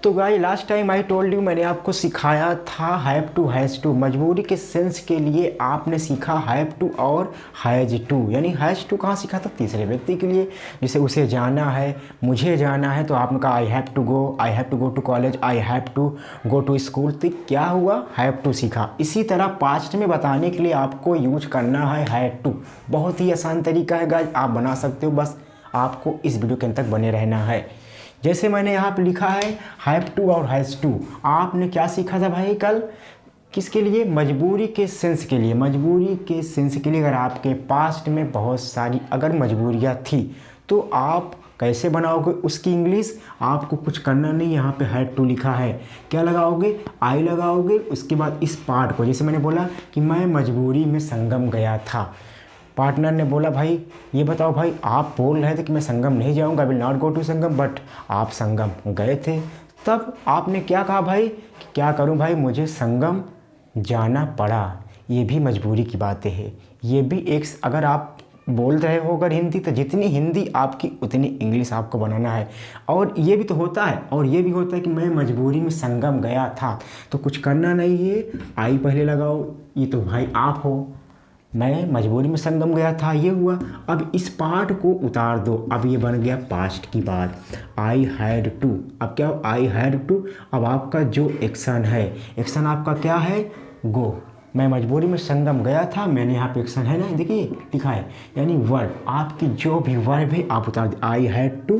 तो guys last time I told you, मैंने आपको सिखाया था हैव टू हैज़ टू। मजबूरी के सेंस के लिए आपने सीखा हैव टू और हैज़ टू। यानी हैज़ टू कहाँ सीखा था? तीसरे व्यक्ति के लिए। जैसे उसे जाना है, मुझे जाना है, तो आपने कहा I have to go, I have to go to college, I have to go to school. तो क्या हुआ? हैव टू सीखा। इसी तरह पास्ट में बताने के लिए आपको यूज करना है हैड टू। बहुत ही आसान तरीका है गाइस, आप बना सकते हो, बस आपको इस वीडियो के अंत तक बने रहना है। जैसे मैंने यहाँ पे लिखा है हैव टू और हैज़ टू। आपने क्या सीखा था भाई कल? किसके लिए? मजबूरी के सेंस के लिए। मजबूरी के सेंस के लिए अगर आपके पास्ट में बहुत सारी अगर मजबूरियाँ थी तो आप कैसे बनाओगे उसकी इंग्लिश? आपको कुछ करना नहीं, यहाँ पे हैड टू लिखा है। क्या लगाओगे? आई लगाओगे। उसके बाद इस पार्ट को, जैसे मैंने बोला कि मैं मजबूरी में संगम गया था। पार्टनर ने बोला भाई ये बताओ भाई, आप बोल रहे थे कि मैं संगम नहीं जाऊंगा, I will not go to Sangam, but आप संगम गए थे। तब आपने क्या कहा भाई कि क्या करूं भाई, मुझे संगम जाना पड़ा। ये भी मजबूरी की बातें हैं। ये भी एक, अगर आप बोल रहे हो अगर हिंदी, तो जितनी हिंदी आपकी उतनी इंग्लिश आपको बनाना है। और ये भी तो होता है, और ये भी होता है कि मैं मजबूरी में संगम गया था, तो कुछ करना नहीं है, आई पहले लगाओ। ये तो भाई आप हो, मैं मजबूरी में संगम गया था, ये हुआ। अब इस पार्ट को उतार दो। अब ये बन गया पास्ट की बात, आई हैड टू। अब क्या? I had to. अब आपका जो एक्शन है, एक्शन आपका क्या है? गो। मैं मजबूरी में संगम गया था, मैंने यहाँ पे एक्शन है ना, देखिए लिखा है, यानी वर्ब। आपकी जो भी वर्ब है आप उतार दो। I had to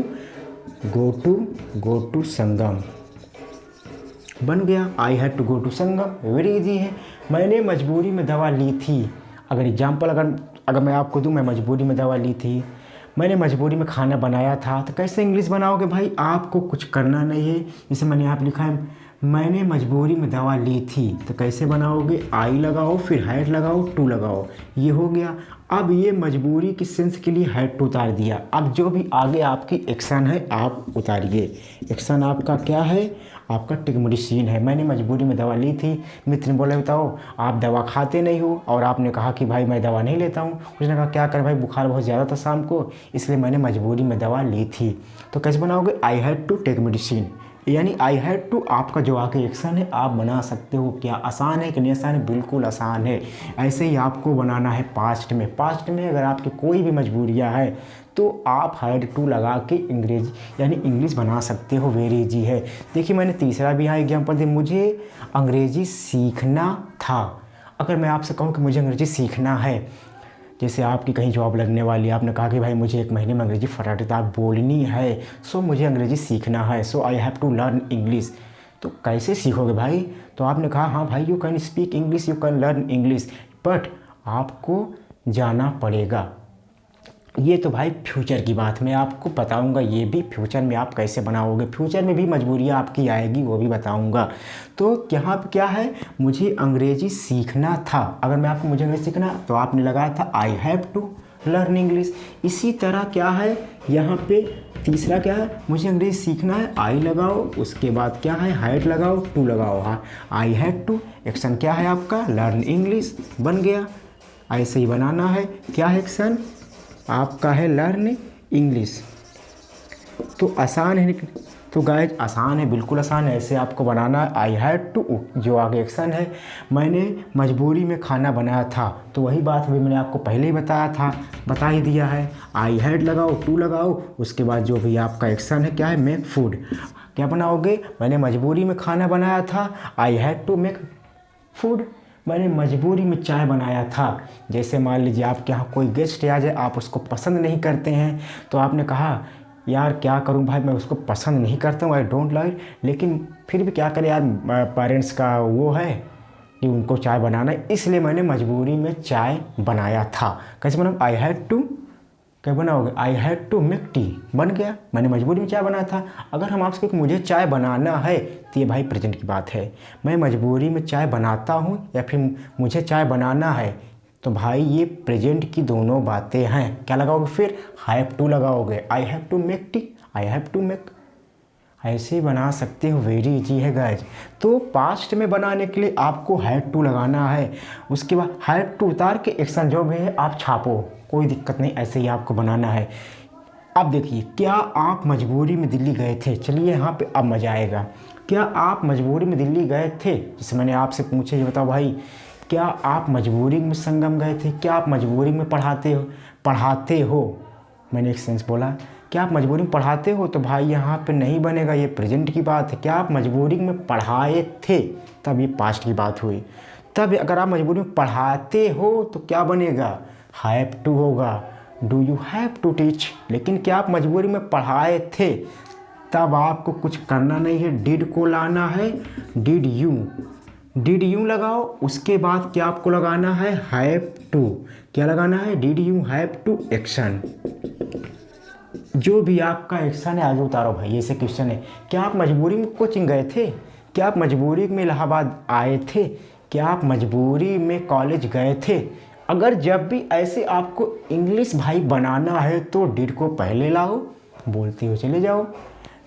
go to Sangam, बन गया I had to go to Sangam. Very easy है। मैंने मजबूरी में दवा ली थी। अगर एग्जाम्पल अगर मैं आपको दूं, मैं मजबूरी में दवा ली थी, मैंने मजबूरी में खाना बनाया था, तो कैसे इंग्लिश बनाओगे भाई? आपको कुछ करना नहीं है। जैसे मैंने यहाँ पे लिखा है मैंने मजबूरी में दवा ली थी, तो कैसे बनाओगे? आई लगाओ, फिर हैड लगाओ, टू लगाओ, ये हो गया। अब ये मजबूरी की सेंस के लिए हैड टू उतार दिया। अब जो भी आगे आपकी एक्शन है आप उतारिए। एक्शन आपका क्या है? आपका टेक मेडिसिन है। मैंने मजबूरी में दवा ली थी। मित्र ने बोला बताओ आप दवा खाते नहीं हो, और आपने कहा कि भाई मैं दवा नहीं लेता हूँ। उसने कहा क्या करें भाई, बुखार बहुत ज़्यादा था शाम को, इसलिए मैंने मजबूरी में दवा ली थी। तो कैसे बनाओगे? I had to take medicine, यानी आई हैड टू आपका जो आगे एक्शन है आप बना सकते हो। क्या आसान है कि नहीं आसान है? बिल्कुल आसान है। ऐसे ही आपको बनाना है पास्ट में। पास्ट में अगर आपकी कोई भी मजबूरियां है तो आप हैड टू लगा के अंग्रेजी यानी इंग्लिश बना सकते हो। वेरी इजी है। देखिए मैंने तीसरा भी यहाँ एग्जाम्पल दिया, मुझे अंग्रेजी सीखना था। अगर मैं आपसे कहूँ कि मुझे अंग्रेजी सीखना है, जैसे आपकी कहीं जॉब लगने वाली है, आपने कहा कि भाई मुझे 1 महीने में अंग्रेजी फटाफट बोलनी है, सो मुझे अंग्रेजी सीखना है, so I have to learn English. तो कैसे सीखोगे भाई? तो आपने कहा हाँ भाई you can speak English, you can learn English, but आपको जाना पड़ेगा। ये तो भाई फ्यूचर की बात मैं आपको बताऊंगा, ये भी फ्यूचर में आप कैसे बनाओगे। फ्यूचर में भी मजबूरियाँ आपकी आएगी, वो भी बताऊंगा। तो यहाँ पे क्या है? मुझे अंग्रेजी सीखना था। अगर मैं आपको मुझे अंग्रेजी सीखना, तो आपने लगाया था I have to learn English. इसी तरह क्या है यहाँ पे तीसरा क्या है? मुझे अंग्रेजी सीखना है, आई लगाओ, उसके बाद क्या है? हैड लगाओ, टू लगाओ। हाँ, आई हैड टू। एक्शन क्या है आपका? लर्न इंग्लिश, बन गया। ऐसे ही बनाना है। क्या है एक्शन आपका? है लर्न इंग्लिश। तो आसान है, तो गाइज आसान है, बिल्कुल आसान है। ऐसे आपको बनाना है। आई हैड टू, जो आगे एक्शन है, मैंने मजबूरी में खाना बनाया था, तो वही बात भी मैंने आपको पहले ही बताया था, बता ही दिया है। आई हैड लगाओ, टू लगाओ, उसके बाद जो भी आपका एक्शन है क्या है? Make food. क्या बनाओगे? मैंने मजबूरी में खाना बनाया था, I had to make food. मैंने मजबूरी में चाय बनाया था। जैसे मान लीजिए आपके यहाँ कोई गेस्ट आ जाए, आप उसको पसंद नहीं करते हैं, तो आपने कहा यार क्या करूं भाई, मैं उसको पसंद नहीं करता हूँ, आई डोंट लाइक, लेकिन फिर भी क्या करें यार, पेरेंट्स का वो है कि उनको चाय बनाना है, इसलिए मैंने मजबूरी में चाय बनाया था। कैसे बना? आई हैड टू, क्या बनाओगे? I had to make tea, बन गया। मैंने मजबूरी में चाय बनाया था। अगर हम आपसे कि मुझे चाय बनाना है, तो ये भाई प्रेजेंट की बात है। मैं मजबूरी में चाय बनाता हूँ या फिर मुझे चाय बनाना है, तो भाई ये प्रेजेंट की दोनों बातें हैं। क्या लगाओगे फिर? हैव टू लगाओगे। I have to make tea, I have to make. ऐसे ही बना सकते हो। वेरी इजी है गाइज। तो पास्ट में बनाने के लिए आपको हैड टू लगाना है। उसके बाद हैड टू उतार के एक्शन जो भी है आप छापो, कोई दिक्कत नहीं, ऐसे ही आपको बनाना है। अब देखिए, क्या आप मजबूरी में दिल्ली गए थे? चलिए यहाँ पे अब मज़ा आएगा। क्या आप मजबूरी में दिल्ली गए थे? जैसे मैंने आपसे पूछे, ये बताओ भाई, क्या आप मजबूरी में संगम गए थे? क्या आप मजबूरी में पढ़ाते हो? मैंने एक सेंस बोला, क्या आप मजबूरी में पढ़ाते हो? तो भाई यहाँ पे नहीं बनेगा, ये प्रेजेंट की बात है। क्या आप मजबूरी में पढ़ाए थे? तब ये पास्ट की बात हुई। तब अगर आप मजबूरी में पढ़ाते हो तो क्या बनेगा? हैव टू होगा। Do you have to teach. लेकिन क्या आप मजबूरी में पढ़ाए थे? तब आपको कुछ करना नहीं है, डिड को लाना है। डिड यू लगाओ, उसके बाद क्या आपको लगाना है? Have to. क्या लगाना है? Did you have to action. जो भी आपका एक्शन है आगे उतारो भाई। ऐसे क्वेश्चन है, क्या आप मजबूरी में कोचिंग गए थे? क्या आप मजबूरी में इलाहाबाद आए थे? क्या आप मजबूरी में कॉलेज गए थे? अगर जब भी ऐसे आपको इंग्लिश भाई बनाना है तो डिड को पहले लाओ, बोलते हो चले जाओ।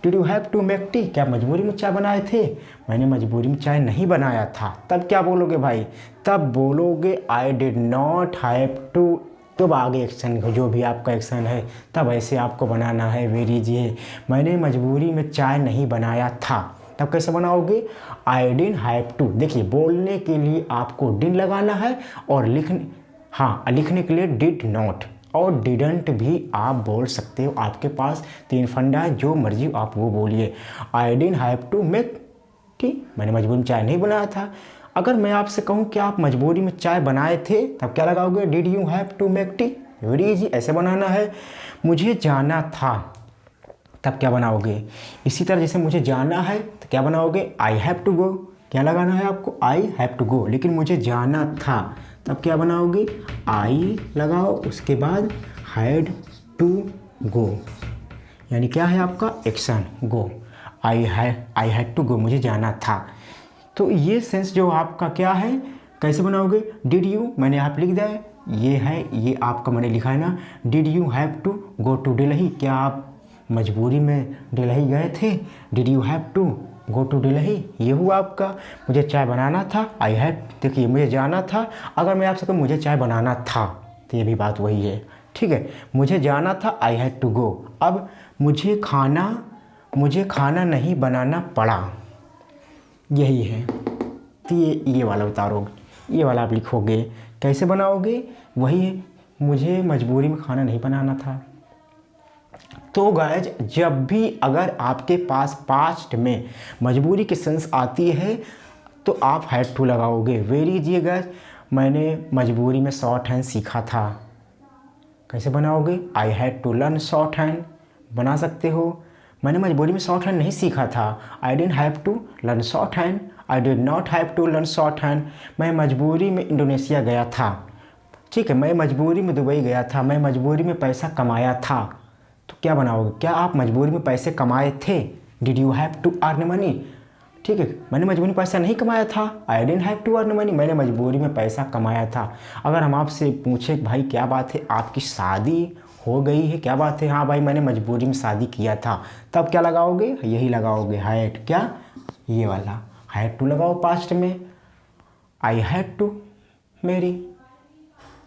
Did you have to make tea? क्या मजबूरी में चाय बनाए थे? मैंने मजबूरी में चाय नहीं बनाया था। तब क्या बोलोगे भाई? तब बोलोगे I did not have to. तब आगे एक्शन जो भी आपका एक्शन है तब ऐसे आपको बनाना है। वेरी इजी है, मैंने मजबूरी में चाय नहीं बनाया था। तब कैसे बनाओगे? I didn't have to. देखिए, बोलने के लिए आपको डिड लगाना है और लिखने के लिए डिड नॉट और डिडंट भी आप बोल सकते हो। आपके पास 3 फंडा है, जो मर्जी आप वो बोलिए। I didn't have to make tea, मैंने मजबूरी में चाय नहीं बनाया था। अगर मैं आपसे कहूँ कि आप मजबूरी में चाय बनाए थे, तब क्या लगाओगे? Did you have to make tea. Very easy, ऐसे बनाना है। मुझे जाना था, तब क्या बनाओगे? इसी तरह जैसे मुझे जाना है तो क्या बनाओगे? I have to go. क्या लगाना है आपको? I have to go. लेकिन मुझे जाना था, तब क्या बनाओगे? आई लगाओ, उसके बाद हैड टू गो, यानी क्या है आपका action? Go. I had to go, मुझे जाना था। तो ये सेंस जो आपका क्या है, कैसे बनाओगे? डिड यू, मैंने आप लिख दिया है, ये है, ये आपका मैंने लिखा है ना। Did you have to go to Delhi? क्या आप मजबूरी में दिल्ली गए थे? Did you have to go to Delhi? ये हुआ आपका। मुझे चाय बनाना था, आई हैड, देखिए मुझे जाना था। अगर मैं आपसे कहूँ मुझे चाय बनाना था, तो ये भी बात वही है। ठीक है, मुझे जाना था, आई हैड टू गो। अब मुझे खाना नहीं बनाना पड़ा, यही है। तो ये वाला उतारोगे, ये वाला आप लिखोगे। कैसे बनाओगे? वही है, मुझे मजबूरी में खाना नहीं बनाना था। तो गाइज, जब भी अगर आपके पास पास्ट में मजबूरी की सेंस आती है तो आप हैड टू लगाओगे। Very easy guys. मैंने मजबूरी में शॉर्ट हैंड सीखा था, कैसे बनाओगे? I had to learn short hand, बना सकते हो। मैंने मजबूरी में शॉर्ट हैंड नहीं सीखा था, I didn't have to learn short hand, I did not have to learn short hand. मैं मजबूरी में इंडोनेशिया गया था, ठीक है। मैं मजबूरी में दुबई गया था, मैं मजबूरी में पैसा कमाया था। तो क्या बनाओगे? क्या आप मजबूरी में पैसे कमाए थे? Did you have to earn money? ठीक है, मैंने मजबूरी में पैसा नहीं कमाया था, I didn't have to earn money, मैंने मजबूरी में पैसा कमाया था। अगर हम आपसे पूछे भाई क्या बात है, आपकी शादी हो गई है, क्या बात है? हाँ भाई, मैंने मजबूरी में शादी किया था। तब क्या लगाओगे? यही लगाओगे, हैड। क्या? ये वाला हैड टू लगाओ पास्ट में। आई हैड टू मेरी।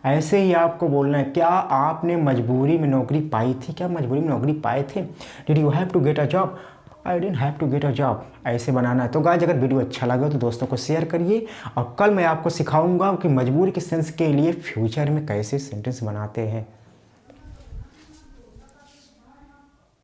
ऐसे ही आपको बोलना है, क्या आपने मजबूरी में नौकरी पाई थी? क्या मजबूरी में नौकरी पाए थे? Did you have to get a job? I didn't have to get a job. ऐसे बनाना है। तो गाइस, अगर वीडियो अच्छा लगा तो दोस्तों को शेयर करिए, और कल मैं आपको सिखाऊंगा कि मजबूरी के सेंस के लिए फ्यूचर में कैसे सेंटेंस बनाते हैं।